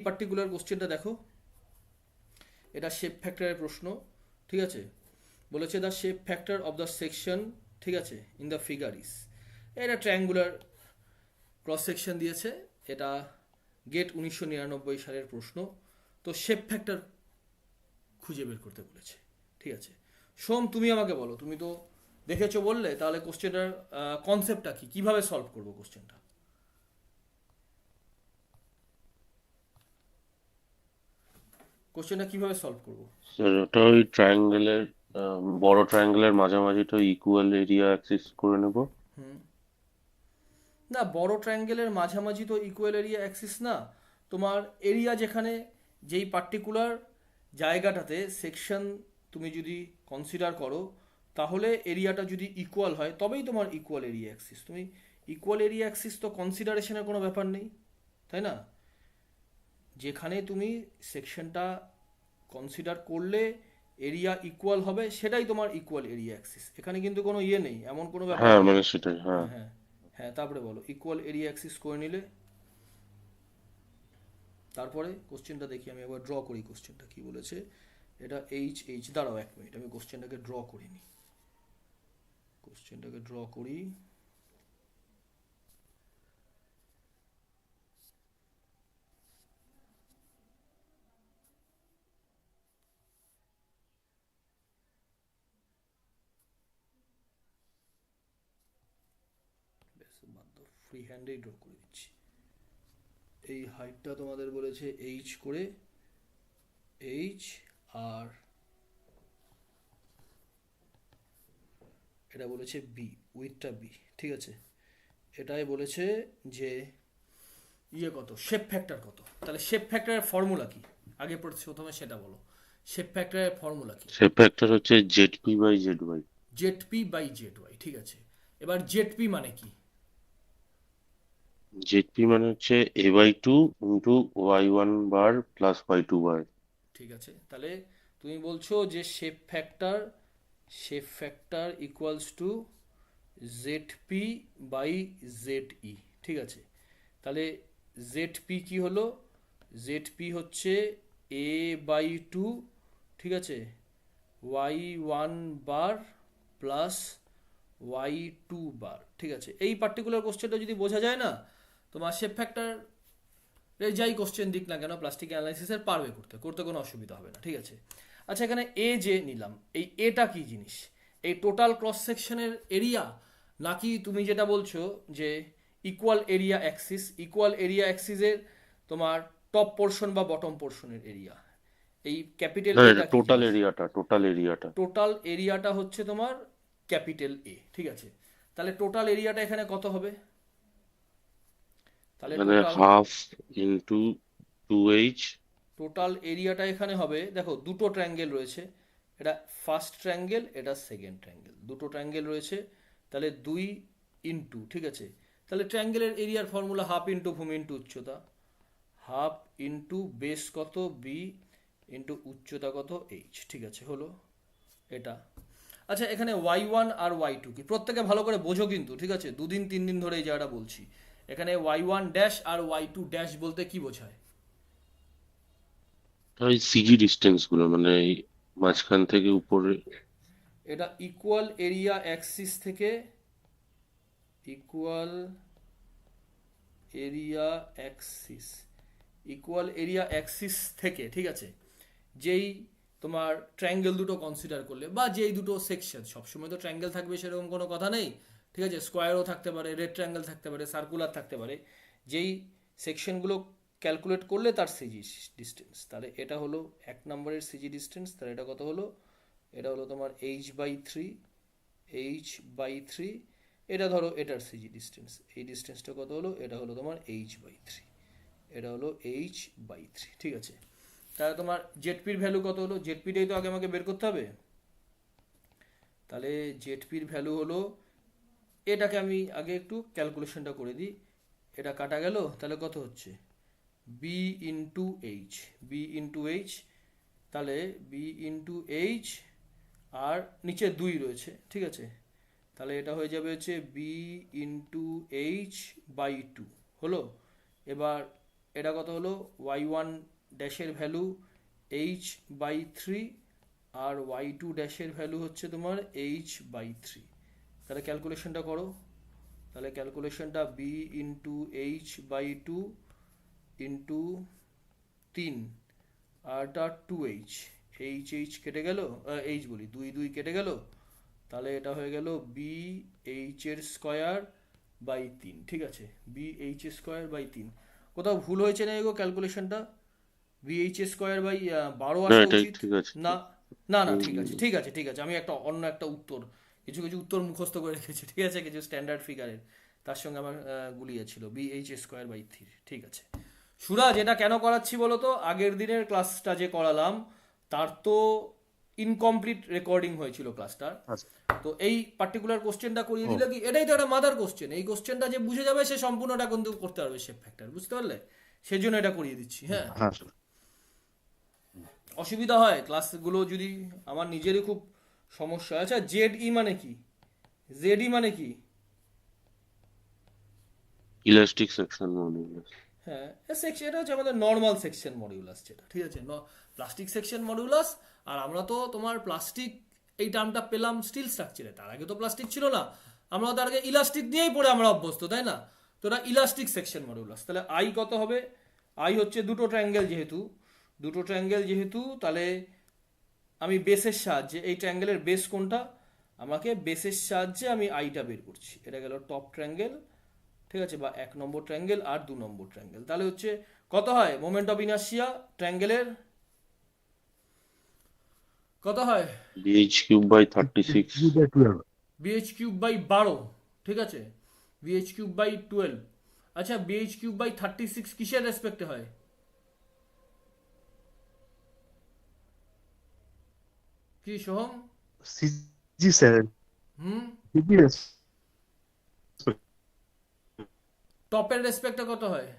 Particular কোশ্চেনটা দেখো, এটা শেপ ফ্যাক্টরের প্রশ্ন, ঠিক আছে। বলেছে the shape factor of the section, ঠিক আছে, ইন দ্য ফিগার ইস, এটা ট্রায়াঙ্গুলার ক্রস সেকশন দিয়েছে, এটা গেট 1999 সালের প্রশ্ন। তো শেপ ফ্যাক্টর খুঁজে বের করতে বলেছে, ঠিক আছে। সোম, তুমি আমাকে বলো, তুমি তো দেখেছো বললে, তাহলে কোশ্চেনটার কনসেপ্টটা কি, কিভাবে সলভ করবো কোশ্চেনটা? কোশ্চেনটা কিভাবে সলভ করবো? স্যার ওটা ওই ট্রায়াঙ্গেলের বড় ট্রায়াঙ্গেলের মাঝামাঝিটা ইকুয়াল এরিয়া অ্যাক্সিস করে নেব। হুম, না, বড় ট্রায়াঙ্গেলের মাঝামাঝি তো ইকুয়াল এরিয়া অ্যাক্সিস না। তোমার এরিয়া যেখানে, যেই পার্টিকুলার জায়গাটাতে সেকশন তুমি যদি কনসিডার করো, তাহলে এরিয়াটা যদি ইকুয়াল হয় তবেই তোমার ইকুয়াল এরিয়া অ্যাক্সিস। তুমি ইকুয়াল এরিয়া অ্যাক্সিস তো কনসিডারেশনের কোনো ব্যাপার নেই, তাই না? যেখানে তুমি সেকশনটা কনসিডার করলে এরিয়া ইকুয়াল হবে, সেটাই তোমার ইকুয়াল এরিয়া অ্যাক্সিস। এখানে কিন্তু কোনো ইয়ে নেই, এমন কোনো ব্যাপার হ্যাঁ নেই। মানে সেটাই, হ্যাঁ। হ্যাঁ, হ্যাঁ, হ্যাঁ, তারপরে বলো ইকুয়াল এরিয়া অ্যাক্সিস করে নিলে, তারপরে কোশ্চেনটা দেখি, আমি একবার ড্র করি কোশ্চেনটা কি বলেছে। এটা এইচ এইচ, দাঁড়াও 1 মিনিট, আমি কোশ্চেনটাকে ড্র করিনি, কোশ্চেনটাকে ড্র করি। বেশ, বাদ দাও, ফ্রি হ্যান্ডেই ড্র করে দিচ্ছি। এই হাইটটা তোমাদের বলেছে এইচ করে, এইচ, আর এটা বলেছে বি, উইথটা বি, ঠিক আছে। এটাই বলেছে যে ইয়ে কত, শেপ ফ্যাক্টর কত। তাহলে শেপ ফ্যাক্টরের ফর্মুলা কি, আগে প্রথমে সেটা বলো। শেপ ফ্যাক্টরের ফর্মুলা কি? শেপ ফ্যাক্টর হচ্ছে Z P by Z Y. Z P by Z Y, ঠিক আছে। এবার জেড পি মানে কি? জেড পি মানে হচ্ছে a/2 ইন্টু y1 বার প্লাস y2 বার। ঠিক আছে, তাহলে তুমি বলছো যে shape factor equals to Z P by Z E, ঠিক আছে। তাহলে জেড পি কি হলো? জেড পি হচ্ছে a/2, ঠিক আছে, y1 বার প্লাস y2 বার, ঠিক আছে। এই পার্টিকুলার কোশ্চেনটা যদি বোঝা যায় না, তোমার শেপ ফ্যাক্টর যাই কোশ্চেন দিক না কেন, প্লাস্টিক অ্যানালাইসিসের পারবে করতে, করতে কোনো অসুবিধা হবে না, ঠিক আছে। আচ্ছা, এখানে এ যে নিলাম, এই এটা কি জিনিস? এই টোটাল ক্রস সেকশনের এরিয়া, নাকি তুমি যেটা বলছো যে equal area axis, equal area অ্যাক্সিসের তোমার টপ পোর্শন বা বটম পোর্শনের এরিয়া? এই ক্যাপিটাল না, এটা এটা কি টোটাল জিনিস? এরিয়াটা, টোটাল এরিয়াটা। টোটাল এরিয়াটা হচ্ছে তোমার ক্যাপিটাল এ, ঠিক আছে। তাহলে টোটাল এরিয়াটা এখানে কত হবে? তাহলে মানে total half into 2h। Total এরিয়াটা এখানে হবে, দেখো দুটো ট্রায়াঙ্গেল রয়েছে, এটা ফার্স্ট ট্রায়াঙ্গেল, এটা সেকেন্ড ট্রায়াঙ্গেল, দুটো ট্রায়াঙ্গেল রয়েছে। তাহলে 2 ইন্টু, ঠিক আছে। তাহলে ট্রায়াঙ্গেলের এরিয়ার ফর্মুলা হাফ ইন্টু ভূমি ইন্টু উচ্চতা, হাফ ইন্টু বেস কত বি ইন্টু উচ্চতা কত এইচ, ঠিক আছে, হলো এটা। আচ্ছা, এখানে y1 আর y2 কি, প্রত্যেকে ভালো করে বোঝো কিন্তু, ঠিক আছে, 2 দিন 3 দিন ধরে এই জায়গাটা বলছি। এখানে y1 ড্যাশ আর y2 ড্যাশ বলতে কি বোঝায়? ওই সিজি ডিস্টেন্স গুলো, মানে এই মাঝখান থেকে উপরে। এটা ইকুয়াল এরিয়া অ্যাক্সিস থেকে, equal area axis, equal area Axis থেকে, ঠিক আছে, যেই তোমার ট্রায়াঙ্গেল দুটো কনসিডার করলে, বা যেই দুটো সেকশন, সবসময় তো ট্রায়াঙ্গেল থাকবে সেরকম কোনো কথা নেই, ঠিক আছে, স্কোয়ারও থাকতে পারে, রেড ট্রায়াঙ্গেল থাকতে পারে, সার্কুলার থাকতে পারে, যেই সেকশনগুলো ক্যালকুলেট করলে তার সিজি ডিস্টেন্স। তাহলে এটা হলো 1 নম্বরের সিজি ডিস্টেন্স, তাহলে এটা কত হলো? এটা হলো তোমার h/3, h/3। এটা ধরো এটার সিজি ডিস্টেন্স, এই ডিস্টেন্সটা কত হলো? এটা হলো তোমার h/3, এটা হলো h/3, ঠিক আছে। তাহলে তোমার জেডপির ভ্যালু কত হলো? জেডপিটাই তো আগে আমাকে বের করতে হবে। তাহলে জেডপির ভ্যালু হলো, এটাকে আমি আগে একটু ক্যালকুলেশনটা করে দিই। এটা কাটা গেল, তাহলে কত হচ্ছে? B into H, B into H, তাহলে বি ইন্টু এইচ, আর নিচে 2 রয়েছে, ঠিক আছে। তাহলে এটা হয়ে যাবে হচ্ছে বি ইন্টু এইচ বাই 2, হলো। এবার এটা কত হলো y1 ড্যাশের ভ্যালু h/3 আর y2 ড্যাশের ভ্যালু হচ্ছে তোমার h/3। তাহলে ক্যালকুলেশনটা করো। তাহলে ক্যালকুলেশনটা b ইন্টু h/2 ইন্টু 3 আরটা 2h, h কেটে গেল, h বলি 2 কেটে গেল, তাহলে এটা হয়ে গেল বি এইচ এর স্কোয়ার বাই 3। ঠিক আছে, বি এইচ স্কোয়ার বাই 3। কোথাও ভুল হয়েছে না এগো ক্যালকুলেশনটা? বি এইচ স্কোয়ার বাই 12 না আসা এটাই উচিত। ঠিক আছে। না না না, ঠিক আছে হুম, ঠিক আছে ঠিক আছে, আমি একটা অন্য একটা উত্তর, কিছু কিছু উত্তর মুখস্থ করে রেখেছি, ঠিক আছে, কিছু স্ট্যান্ডার্ড ফিগারের, তার সঙ্গে আমার গুলিয়ে ছিল বি এইচ স্কোয়ার বাই 3। ঠিক আছে সুরাজ, এটা কেন করাচ্ছি বলো তো? আগের দিনের ক্লাসটা যে করালাম তার তো ইনকমপ্লিট রেকর্ডিং হয়েছিল ক্লাসটার। আচ্ছা। তো এই পার্টিকুলার কোশ্চেনটা করিয়ে ও দিলে কি, এটাই তো একটা মাদার কোশ্চেন, এই কোশ্চেনটা যে বুঝে যাবে সে সম্পূর্ণটা কিন্তু করতে পারবে শেপ ফ্যাক্টর, বুঝতে পারলে? সেই জন্য এটা করিয়ে দিচ্ছি। হ্যাঁ, হ্যাঁ স্যার। অসুবিধা হয় ক্লাসগুলো যদি, আমার নিজেরই খুব সমস্যা। আচ্ছা, জেড ই মানে কি? জেড ই মানে কি? Elastic section modulus. হ্যাঁ, সেকশন, এটা হচ্ছে আমাদের নর্মাল সেকশন মডিউলাস, যেটা ঠিক আছে, প্লাস্টিক সেকশন মডিউলাস। আর আমরা তো তোমার প্লাস্টিক এই টার্মটা পেলাম স্টিল স্ট্রাকচারে, তার আগে তো প্লাস্টিক ছিল না, আমরা তার আগে ইলাস্টিক দিয়েই পড়ে আমরা অভ্যস্ত, তাই না? তো এটা ইলাস্টিক সেকশন মডিউলাস। তাহলে আই কত হবে? আই হচ্ছে দুটো ট্রায়াঙ্গেল যেহেতু, তাহলে আমি বেসের সাহায্যে, এই ট্রায়াঙ্গেলের বেস কোনটা, আমাকে বেসের সাহায্যে আমি আইটা বের করছি। এটা গেল টপ ট্রায়াঙ্গেল, ঠিক আছে, বা 1 নম্বর ট্রায়াঙ্গেল আর 2 নম্বর ট্রায়াঙ্গেল। তাহলে হচ্ছে কত হয় মোমেন্ট অফ ইনার্শিয়া ট্রায়াঙ্গেলের? কত হয়? BH cube by 36। 3/12। BH cube by 12, ঠিক আছে, বিএইচ কিউব বাই 12। আচ্ছা, বিএইচ কিউব বাই 36 কিসের রেসপেক্টে হয়? কি সোহম? CG7 হুম, CBS টপের রেসপেক্টে কত হয়?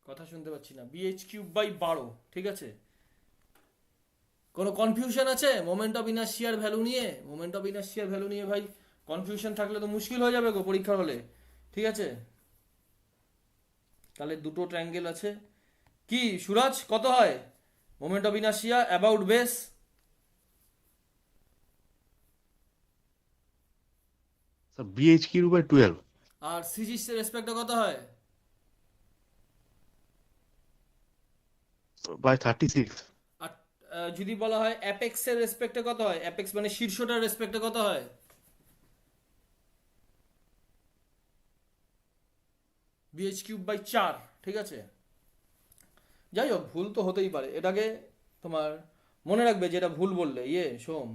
কথা শুনতে পাচ্ছি না। বিএইচ কিউব বাই 12, ঠিক আছে। কোনো কনফিউশন আছে মোমেন্ট অফ ইনার্শিয়ার ভ্যালু নিয়ে? মোমেন্ট অফ ইনার্শিয়ার ভ্যালু নিয়ে ভাই কনফিউশন থাকলে তো মুশকিল হয়ে যাবে গো পরীক্ষার হলে, ঠিক আছে। তাহলে দুটো ট্রায়াঙ্গেল আছে, কি সুরাজ কত হয় moment of inertia about base? Sir BHQ/12 আর সিজিস এর রেসপেক্টে কত হয়? by 36 আর যদি বলা হয় অ্যাপেক্স এর রেসপেক্টে কত হয়? অ্যাপেক্স মানে শীর্ষটার রেসপেক্টে কত হয়? বিএইচ কিউব বাই 4, ঠিক আছে। যাই হোক, ভুল তো হতেই পারে, এটাকে তোমার মনে রাখবে যে এটা ভুল বললে সোম,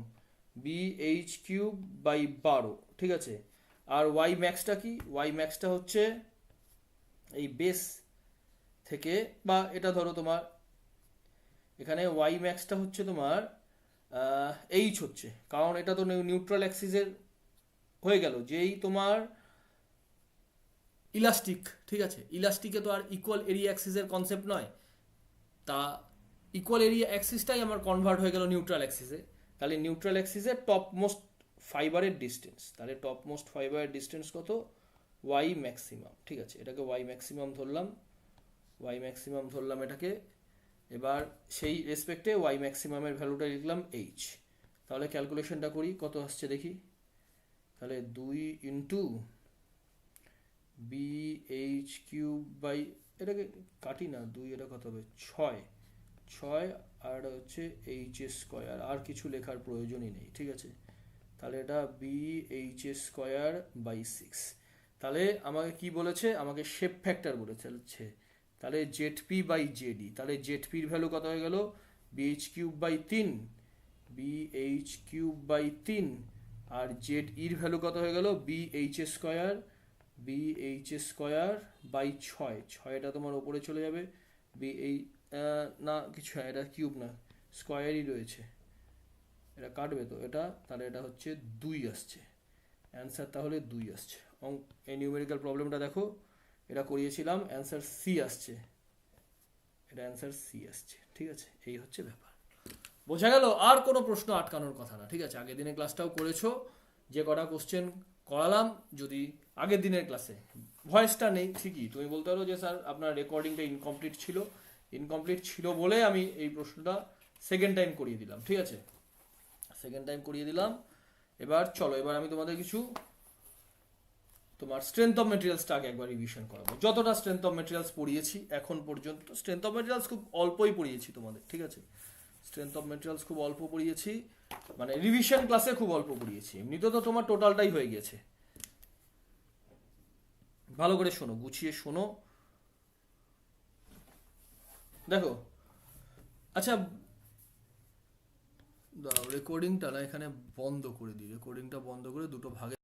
বিএইচ কিউব বাই 12, ঠিক আছে। আর ওয়াই ম্যাক্সটা কি? ওয়াই ম্যাক্সটা হচ্ছে এই বেস থেকে, বা এটা ধরো তোমার এখানে ওয়াই ম্যাক্সটা হচ্ছে তোমার এইচ হচ্ছে, কারণ এটা তো নিউট্রাল অ্যাক্সিসের হয়ে গেল, যেই তোমার ইলাস্টিক, ঠিক আছে, ইলাস্টিকে তো আর ইকুয়াল এরিয়া অ্যাক্সিসের কনসেপ্ট নয়, তা ইকুয়াল এরিয়া অ্যাক্সিসটাই আমার কনভার্ট হয়ে গেল নিউট্রাল অ্যাক্সিসে। তাহলে নিউট্রাল অ্যাক্সিসে টপ মোস্ট ফাইবারের ডিস্টেন্স, তাহলে টপ মোস্ট ফাইবারের ডিস্টেন্স কত? ওয়াই ম্যাক্সিমাম, ঠিক আছে, এটাকে ওয়াই ম্যাক্সিমাম ধরলাম এটাকে। এবার সেই রেসপেক্টে ওয়াই ম্যাক্সিমামের ভ্যালুটা লিখলাম এইচ। তাহলে ক্যালকুলেশনটা করি, কত আসছে দেখি। তাহলে 2 into B H cube by, এটাকে কাটি না, 2 এটা কত হবে? 6 আর এটা হচ্ছে এইচ স্কোয়ার, আর কিছু লেখার প্রয়োজনই নেই, ঠিক আছে। তাহলে এটা বি এইচ স্কোয়ার বাই 6। তাহলে আমাকে কি বলেছে? আমাকে শেপ ফ্যাক্টর বলেছে। তাহলে জেড পি বাই জেডি, তাহলে জেড পির ভ্যালু কত হয়ে গেল? BH cube by 3, BH cube by 3। আর জেড ইর ভ্যালু কত হয়ে গেল? বিএইচ স্কোয়ার বাই 6টা তোমার ওপরে চলে যাবে। বি এই না কিছু, এটা কিউব না, স্কোয়ারই রয়েছে, এটা কাটবে তো এটা, তাহলে এটা হচ্ছে 2 আসছে অ্যান্সার, তাহলে 2 আসছে। এই নিউমেরিক্যাল প্রবলেমটা দেখো, এটা করিয়েছিলাম, অ্যান্সার সি আসছে, এটা অ্যান্সার সি আসছে, ঠিক আছে। এই হচ্ছে ব্যাপার, বোঝা গেল? আর কোনো প্রশ্ন আটকানোর কথা না, ঠিক আছে। আগের দিনে ক্লাসটাও করেছো, যে কটা কোশ্চেন করালাম যদি আগের দিনের ক্লাসে ভয়েসটা নেই ঠিকই, তুমি বলতে পারো যে স্যার আপনার রেকর্ডিংটা ইনকমপ্লিট ছিল বলে আমি এই প্রশ্নটা সেকেন্ড টাইম করিয়ে দিলাম, ঠিক আছে, সেকেন্ড টাইম করিয়ে দিলাম। এবার চলো, এবার আমি তোমাদের কিছু তোমার স্ট্রেংথ অফ মেটেরিয়ালসটা আগে একবার রিভিশন করাবো। যতটা স্ট্রেংথ অফ মেটেরিয়ালস পড়িয়েছি এখন পর্যন্ত, স্ট্রেংথ অফ মেটেরিয়ালস খুব অল্পই পড়িয়েছি তোমাদের, ঠিক আছে, স্ট্রেংথ অফ মেটেরিয়ালস খুব অল্প পড়িয়েছি, মানে রিভিশন ক্লাসে খুব অল্প পড়িয়েছি, এমনিতে তো তোমার টোটালটাই হয়ে গেছে। ভালো করে শোনো, গুছিয়ে শোনো। দেখো, আচ্ছা রেকর্ডিংটা না এখানে বন্ধ করে দিই, রেকর্ডিংটা বন্ধ করে দুটো ভাগে